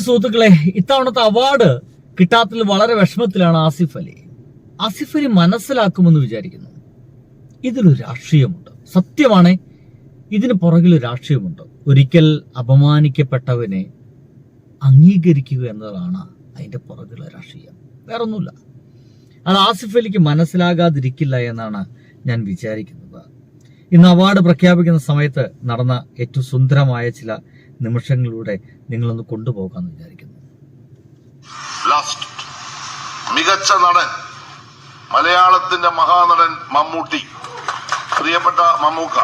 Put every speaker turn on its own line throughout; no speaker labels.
സുഹൃത്തുക്കളെ, ഇത്തവണത്തെ അവാർഡ് കിട്ടാത്തതിൽ വളരെ വിഷമത്തിലാണ് ആസിഫ് അലി. ആസിഫ് അലി മനസ്സിലാക്കുമെന്ന് വിചാരിക്കുന്നു. ഇതിലൊരു രാഷ്ട്രീയമുണ്ട്. സത്യമാണ്, ഇതിന് പുറകിലൊരു രാഷ്ട്രീയമുണ്ട്. ഒരിക്കൽ അപമാനിക്കപ്പെട്ടവനെ അംഗീകരിക്കുക എന്നതാണ് അതിന്റെ പുറകിലുള്ള രാഷ്ട്രീയം, വേറൊന്നുമില്ല. അത് ആസിഫ് അലിക്ക് മനസ്സിലാകാതിരിക്കില്ല എന്നാണ് ഞാൻ വിചാരിക്കുന്നത്. ഇന്ന് അവാർഡ് പ്രഖ്യാപിക്കുന്ന സമയത്ത് നടന്ന ഏറ്റവും സുന്ദരമായ ചില നിമിഷങ്ങളിലൂടെ നിങ്ങളൊന്ന് കൊണ്ടുപോകാമെന്ന് വിചാരിക്കുന്നു.
മികച്ച നടൻ മലയാളത്തിന്റെ മഹാനടൻ മമ്മൂട്ടി, പ്രിയപ്പെട്ട മമ്മൂക്ക.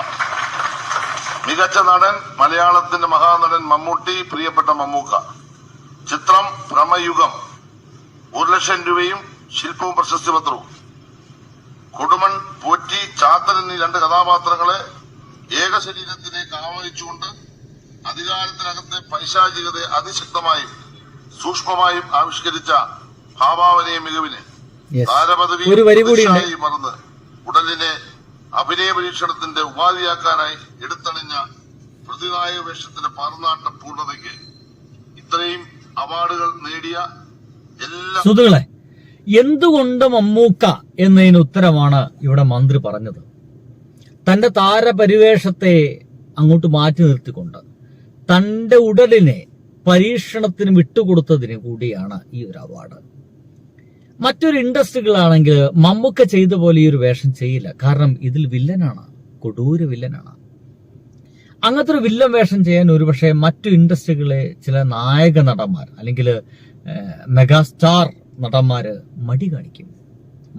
മികച്ച നടൻ മലയാളത്തിന്റെ മഹാനടൻ മമ്മൂട്ടി, പ്രിയപ്പെട്ട മമ്മൂക്ക. ചിത്രം ഭ്രമയുഗം, 1,00,000 രൂപയും ശില്പവും പ്രശസ്തി പത്രവും. കൊടുമൺ, പോറ്റി, ചാത്തൻ എന്നീ 2 കഥാപാത്രങ്ങളെ ഏക ശരീരത്തിലേക്ക് ആവഹിച്ചുകൊണ്ട് അധികാരത്തിനകത്തെ പൈശാചികതയെ അതിശക്തമായും സൂക്ഷ്മമായും ആവിഷ്കരിച്ച ഭാവാവനയ മികവിനെ താരപദവി മറന്ന് ഉടലിനെ അഭിനയ പരീക്ഷണത്തിന്റെ ഉപാധിയാക്കാനായി എടുത്തണിഞ്ഞ പ്രതിനായക വേഷത്തിന്റെ പാർനാട്ട പൂർണ്ണതയ്ക്ക് ഇത്രയും അവാർഡുകൾ നേടിയ എല്ലാ
എന്തുകൊണ്ട് മമ്മൂക്ക എന്നതിന് ഉത്തരമാണ് ഇവിടെ മന്ത്രി പറഞ്ഞത്. തന്റെ താരപരിവേഷത്തെ അങ്ങോട്ട് മാറ്റി നിർത്തിക്കൊണ്ട് തന്റെ ഉടലിനെ പരീക്ഷണത്തിന് വിട്ടുകൊടുത്തതിന് കൂടിയാണ് ഈ ഒരു അവാർഡ്. മറ്റൊരു ഇൻഡസ്ട്രികളാണെങ്കിൽ മമ്മൂക്ക ചെയ്ത പോലെ ഈ ഒരു വേഷം ചെയ്യില്ല. കാരണം ഇതിൽ വില്ലനാണ്, കൊടൂര വില്ലനാണ്. അങ്ങനത്തെ ഒരു വില്ലൻ വേഷം ചെയ്യാൻ ഒരുപക്ഷെ മറ്റു ഇൻഡസ്ട്രികളിലെ ചില നായക നടന്മാർ അല്ലെങ്കിൽ മെഗാസ്റ്റാർ നടന്മാര് മടി കാണിക്കും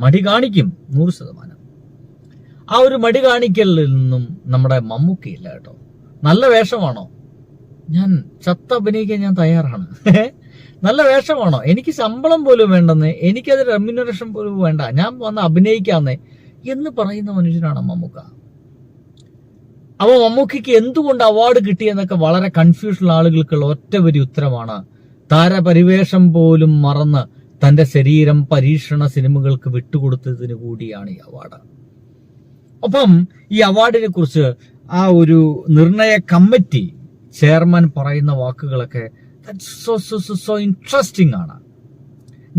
100%. ആ ഒരു മടി കാണിക്കലിൽ നിന്നും നമ്മുടെ മമ്മൂക്കയില്ല കേട്ടോ. നല്ല വേഷമാണോ, ഞാൻ അഭിനയിക്കാൻ ഞാൻ തയ്യാറാണ്. നല്ല വേഷമാണോ, എനിക്ക് ശമ്പളം പോലും വേണ്ടെന്ന്, എനിക്കത് റെമ്യൂണറേഷൻ പോലും വേണ്ട, ഞാൻ വന്ന് അഭിനയിക്കാന്നേ എന്ന് പറയുന്ന മനുഷ്യനാണ് മമ്മൂക്ക. അപ്പൊ മമ്മൂക്കയ്ക്ക് എന്തുകൊണ്ട് അവാർഡ് കിട്ടിയെന്നൊക്കെ വളരെ കൺഫ്യൂഷനുള്ള ആളുകൾക്കുള്ള ഒറ്റവരി ഉത്തരമാണ്, താരപരിവേഷം പോലും മറന്ന് തന്റെ ശരീരം പരീക്ഷണ സിനിമകൾക്ക് വിട്ടുകൊടുത്തതിന് കൂടിയാണ് ഈ അവാർഡ്. ഒപ്പം ഈ അവാർഡിനെ കുറിച്ച് ആ ഒരു നിർണയ കമ്മിറ്റി ചെയർമാൻ പറയുന്ന വാക്കുകളൊക്കെ സോ ഇൻട്രസ്റ്റിംഗ് ആണ്.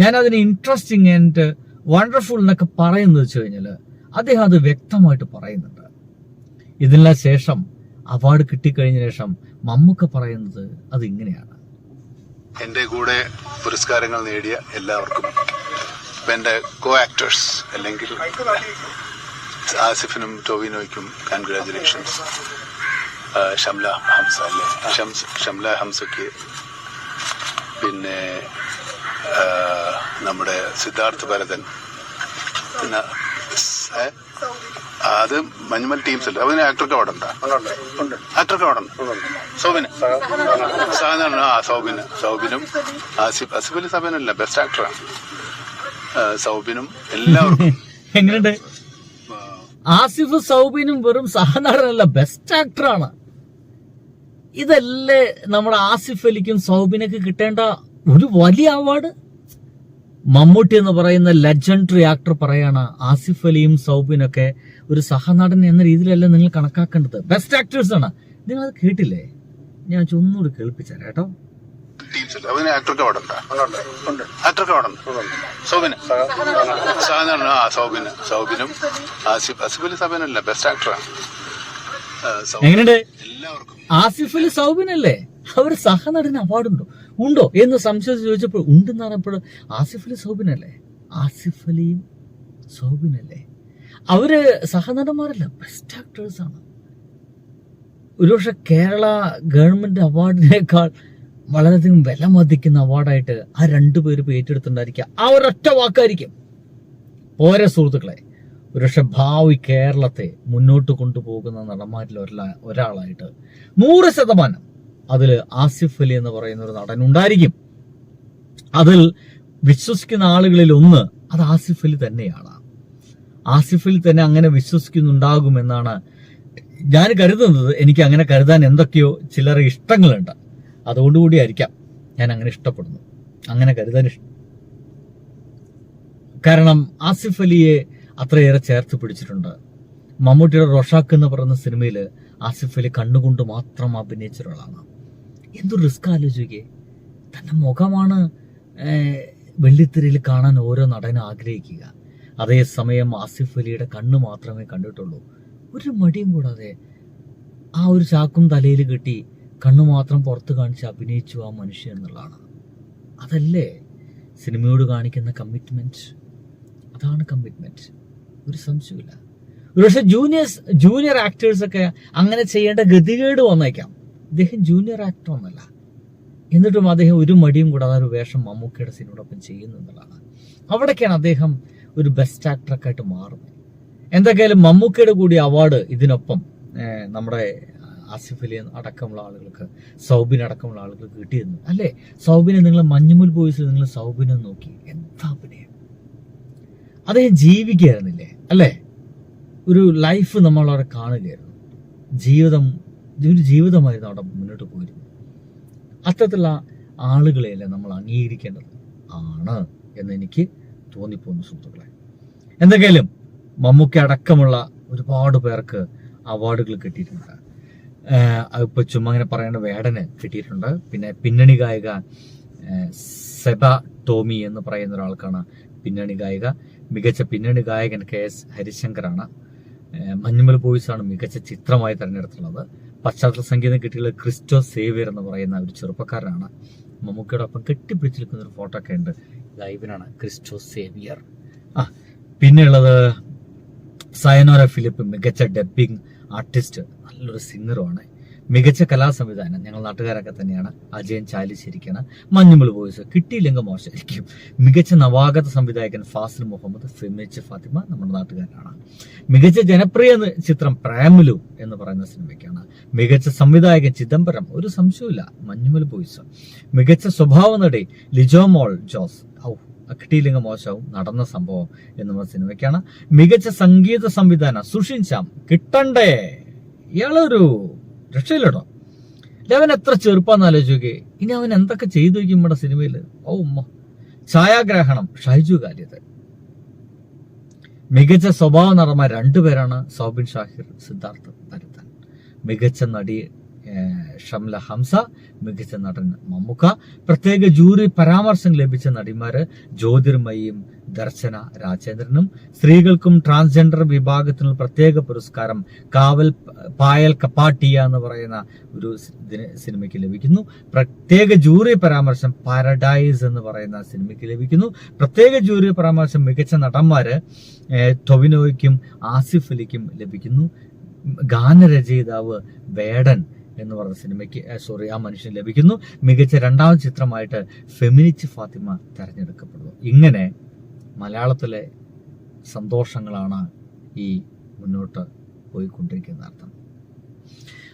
ഞാൻ അതിന് ഇൻട്രസ്റ്റിംഗ് ആൻഡ് വണ്ടർഫുൾ എന്നൊക്കെ പറയുന്നത് വെച്ച് കഴിഞ്ഞാല് അദ്ദേഹം അത് വ്യക്തമായിട്ട് പറയുന്നുണ്ട്. ഇതിനെല്ലാം ശേഷം അവാർഡ് കിട്ടിക്കഴിഞ്ഞ ശേഷം മമ്മൂക്ക പറയുന്നത് അത് ഇങ്ങനെയാണ്.
എന്റെ കൂടെ പുരസ്കാരങ്ങൾ നേടിയ എല്ലാവർക്കും, എന്റെ കോ ആക്ടേഴ്സ് അല്ലെങ്കിൽ ആസിഫിനും ടോവിനോയ്ക്കും കൺഗ്രാജുലേഷൻസ്. ഷംല ഹംസയ്ക്ക്, പിന്നെ നമ്മുടെ സിദ്ധാർത്ഥ് ഭരതൻ, പിന്നെ അത് മഞ്ഞുമൽ ടീംസ് അല്ലേ, അതിന് ആക്ടർക്ക് അവാർഡ് ഉണ്ടോ? ആക്ടർക്ക് അവാർഡ് സൗബിനും ആസിഫ് അലി സബനല്ല, ബെസ്റ്റ് ആക്ടറാണ്. സൗബിനും എല്ലാവർക്കും
എങ്ങനെയുണ്ട്? ആസിഫ് സൗബിനും വെറും സഹനടനല്ല, ബെസ്റ്റ് ആക്ടറാണ്. ഇതല്ലേ നമ്മുടെ ആസിഫ് അലിക്കും സൗബിനൊക്കെ കിട്ടേണ്ട ഒരു വലിയ അവാർഡ്. മമ്മൂട്ടി എന്ന് പറയുന്ന ലെജൻഡറി ആക്ടർ പറയാണ് ആസിഫ് അലിയും സൗബിനൊക്കെ ഒരു സഹനടൻ എന്ന രീതിയിലല്ല നിങ്ങൾ കണക്കാക്കേണ്ടത്, ബെസ്റ്റ് ആക്ടേഴ്സ് ആണ്. നിങ്ങൾ അത് കേട്ടില്ലേ? ഞാൻ ഒന്നുകൂടി കേൾപ്പിച്ചാ കേട്ടോ.
സൗബിനും ആസിഫ് അലി സബനല്ല, ബെസ്റ്റ് ആക്ടറാണ്.
എങ്ങനെയുണ്ട്? ആസിഫ് അലി സൗബിനല്ലേ, അവര് സഹനടന് അവാർഡുണ്ടോ ഉണ്ടോ എന്ന് സംശയിച്ച് ചോദിച്ചപ്പോൾ ഉണ്ടെന്ന് പറഞ്ഞപ്പോൾ ആസിഫ് അലി സൗബിനല്ലേ, ആസിഫ് അലിയും സൗബിനല്ലേ, അവര് സഹനടന്മാരല്ല, ബെസ്റ്റ് ആക്ടേഴ്സ് ആണ്. ഒരുപക്ഷെ കേരള ഗവൺമെന്റ് അവാർഡിനേക്കാൾ വളരെയധികം വില മതിക്കുന്ന അവാർഡായിട്ട് ആ 2 പേര് ഏറ്റെടുത്തിട്ടുണ്ടായിരിക്കുക. ആ ഒരൊറ്റ വാക്കായിരിക്കും പോരെ സുഹൃത്തുക്കളെ. ഒരുപക്ഷെ ഭാവി കേരളത്തെ മുന്നോട്ട് കൊണ്ടുപോകുന്ന നടന്മാരിൽ ഒരാളായിട്ട് 100% അതിൽ ആസിഫ് അലി എന്ന് പറയുന്ന ഒരു നടൻ ഉണ്ടായിരിക്കും. അതിൽ വിശ്വസിക്കുന്ന ആളുകളിൽ ഒന്ന് അത് ആസിഫ് അലി തന്നെയാണ്. ആസിഫ് അലി തന്നെ അങ്ങനെ വിശ്വസിക്കുന്നുണ്ടാകുമെന്നാണ് ഞാൻ കരുതുന്നത്. എനിക്ക് അങ്ങനെ കരുതാൻ എന്തൊക്കെയോ ചിലർ ഇഷ്ടങ്ങളുണ്ട്, അതുകൊണ്ടുകൂടി ആയിരിക്കാം ഞാൻ അങ്ങനെ ഇഷ്ടപ്പെടുന്നു, അങ്ങനെ കരുതാൻ കാരണം ആസിഫ് അലിയെ അത്രയേറെ ചേർത്ത് പിടിച്ചിട്ടുണ്ട്. മമ്മൂട്ടിയുടെ റൊഷാക്ക് എന്ന് പറയുന്ന സിനിമയിൽ ആസിഫ് അലി കണ്ണുകൊണ്ട് മാത്രം അഭിനയിച്ച ഒരാളാണ്. എന്തൊരു റിസ്ക് ആലോചിക്കേ. തൻ്റെ മുഖമാണ് വെള്ളിത്തിരയിൽ കാണാൻ ഓരോ നടനും ആഗ്രഹിക്കുക. അതേസമയം ആസിഫ് അലിയുടെ കണ്ണ് മാത്രമേ കണ്ടിട്ടുള്ളൂ. ഒരു മടിയും കൂടാതെ ആ ഒരു ചാക്കും തലയിൽ കെട്ടി കണ്ണു മാത്രം പുറത്ത് കാണിച്ച് അഭിനയിച്ചു ആ മനുഷ്യൻ എന്നുള്ളതാണ്. അതല്ലേ സിനിമയോട് കാണിക്കുന്ന കമ്മിറ്റ്മെന്റ്? അതാണ് കമ്മിറ്റ്മെന്റ്, ഒരു സംശയമില്ല. ഒരുപക്ഷെ ജൂനിയർ ആക്ടേഴ്സൊക്കെ അങ്ങനെ ചെയ്യേണ്ട ഗതികേട് വന്നേക്കാം. അദ്ദേഹം ജൂനിയർ ആക്ടർ ഒന്നല്ല, എന്നിട്ടും അദ്ദേഹം ഒരു മടിയും കൂടാതെ ഒരു വേഷം മമ്മൂക്കയുടെ സിനിമയോടൊപ്പം ചെയ്യുന്നു എന്നുള്ളതാണ്. അവിടേക്കാണ് അദ്ദേഹം ഒരു ബെസ്റ്റ് ആക്ടറൊക്കെ ആയിട്ട് മാറുന്നത്. എന്തൊക്കെയായാലും മമ്മൂക്കയുടെ കൂടി അവാർഡ് ഇതിനൊപ്പം നമ്മുടെ ആസിഫ് അലി അടക്കമുള്ള ആളുകൾക്ക്, സൗബിൻ അടക്കമുള്ള ആളുകൾക്ക് കിട്ടിയിരുന്നു അല്ലേ? സൗബിനെ നിങ്ങൾ മഞ്ഞുമുൽ ബോയ്സിൽ നിങ്ങൾ സൗബിനെ നോക്കി, എന്താ അഭിനയം! അദ്ദേഹം ജീവിക്കുകയായിരുന്നില്ലേ അല്ലേ? ഒരു ലൈഫ് നമ്മളവിടെ കാണുകയായിരുന്നു, ഒരു ജീവിതമായിരുന്നു അവിടെ മുന്നോട്ട് പോയിരുന്നു. അത്തരത്തിലുള്ള ആളുകളെയല്ലേ നമ്മൾ അംഗീകരിക്കേണ്ടത് ആണ് എന്നെനിക്ക് തോന്നിപ്പോകുന്നു സുഹൃത്തുക്കളെ. എന്തെങ്കിലും മമ്മൂക്ക അടക്കമുള്ള ഒരുപാട് പേർക്ക് അവാർഡുകൾ കിട്ടിയിട്ടുണ്ട്. ഇപ്പൊ ചുമ്മാ അങ്ങനെ പറയേണ്ട വേടന് കിട്ടിയിട്ടുണ്ട്. പിന്നെ പിന്നണി ഗായിക സെബ ടോമി എന്ന് പറയുന്ന ഒരാൾക്കാണ് പിന്നണി ഗായിക. മികച്ച പിന്നണി ഗായകൻ KS ഹരിശങ്കറാണ്. മഞ്ഞുമൽ ബോയ്സ് ആണ് മികച്ച ചിത്രമായി തെരഞ്ഞെടുത്തുള്ളത്. പശ്ചാത്തല സംഗീതം കിട്ടിയുള്ളത് ക്രിസ്റ്റോ സേവിയർ എന്ന് പറയുന്ന ഒരു ചെറുപ്പക്കാരനാണ്. മമ്മൂക്കയോടൊപ്പം കെട്ടിപ്പിടിച്ച് നിൽക്കുന്ന ഒരു ഫോട്ടോ ഒക്കെ ഉണ്ട്. ലൈവിനാണ് ക്രിസ്റ്റോ സേവിയർ. പിന്നെയുള്ളത് സയനോര ഫിലിപ്പ്, മികച്ച ഡബ്ബിംഗ് ആർട്ടിസ്റ്റ്, നല്ലൊരു സിംഗറുമാണ്. മികച്ച കലാസംവിധാനം ഞങ്ങൾ നാട്ടുകാരൊക്കെ തന്നെയാണ്, അജയൻ ചാലിശ്ശേരിക്കാണ്. മഞ്ഞുമൽ ബോയ്സ് കിട്ടിയില്ലെങ്കിൽ മോശമായിരിക്കും. മികച്ച നവാഗത സംവിധായകൻ ഫാസിൽ മുഹമ്മദ്, ഫെമിച്ച ഫാത്തിമ നമ്മുടെ നാട്ടുകാരാണ്. മികച്ച ജനപ്രിയ ചിത്രം പ്രേമലു എന്ന് പറയുന്ന സിനിമയ്ക്കാണ്. മികച്ച സംവിധായകൻ ചിദംബരം, ഒരു സംശയമില്ല, മഞ്ഞുമൽ ബോയ്സ്. മികച്ച സ്വഭാവ നടി ലിജോമോൾ ജോസ്, കിട്ടിയില്ലെങ്കിൽ മോശവും, നടന്ന സംഭവം എന്നുള്ള സിനിമയ്ക്കാണ്. മികച്ച സംഗീത സംവിധാനം സുഷിൻ ശ്യാം, കിട്ടണ്ടേ, ഇയാളൊരു രക്ഷയില്ലട്ടോ. അവൻ എത്ര ചെറുപ്പാന്ന് ആലോചിക്കേ. ഇനി അവൻ എന്തൊക്കെ ചെയ്തു വയ്ക്കും നമ്മുടെ സിനിമയിൽ. ഛായാഗ്രഹണം ഷൈജു കാലിയത്. മികച്ച സ്വഭാവ നടന്മാർ 2 പേരാണ്, സൗബിൻ ഷാഹിർ, സിദ്ധാർത്ഥ ഭരതൻ. മികച്ച നടി ഷംല ഹംസ, മികച്ച നടൻ മമ്മൂക്ക. പ്രത്യേക ജൂറി പരാമർശം ലഭിച്ച നടിമാര് ജ്യോതിർമയിയും ദർശന രാജേന്ദ്രനും. സ്ത്രീകൾക്കും ട്രാൻസ്ജെൻഡർ വിഭാഗത്തിനുള്ള പ്രത്യേക പുരസ്കാരം പായൽ കപ്പാട്ടിയ എന്ന് പറയുന്ന ഒരു സിനിമയ്ക്ക് ലഭിക്കുന്നു. പ്രത്യേക ജൂറി പരാമർശം പാരഡൈസ് എന്ന് പറയുന്ന സിനിമയ്ക്ക് ലഭിക്കുന്നു. പ്രത്യേക ജൂറി പരാമർശം മികച്ച നടന്മാര് ടൊവിനോയ്ക്കും ആസിഫ് അലിക്കും ലഭിക്കുന്നു. ഗാനരചയിതാവ് വേടൻ എന്ന് പറഞ്ഞ സിനിമയ്ക്ക് ആ മനുഷ്യന് ലഭിക്കുന്നു. മികച്ച 2ാം ചിത്രമായിട്ട് ഫെമിനിച്ച് ഫാത്തിമ തെരഞ്ഞെടുക്കപ്പെടുന്നു. ഇങ്ങനെ മലയാളത്തിലെ സന്തോഷങ്ങളാണ് ഈ മുന്നോട്ട് പോയിക്കൊണ്ടിരിക്കുന്ന അർത്ഥം.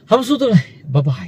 ഹംസുത്തുകളെ, ബൈ.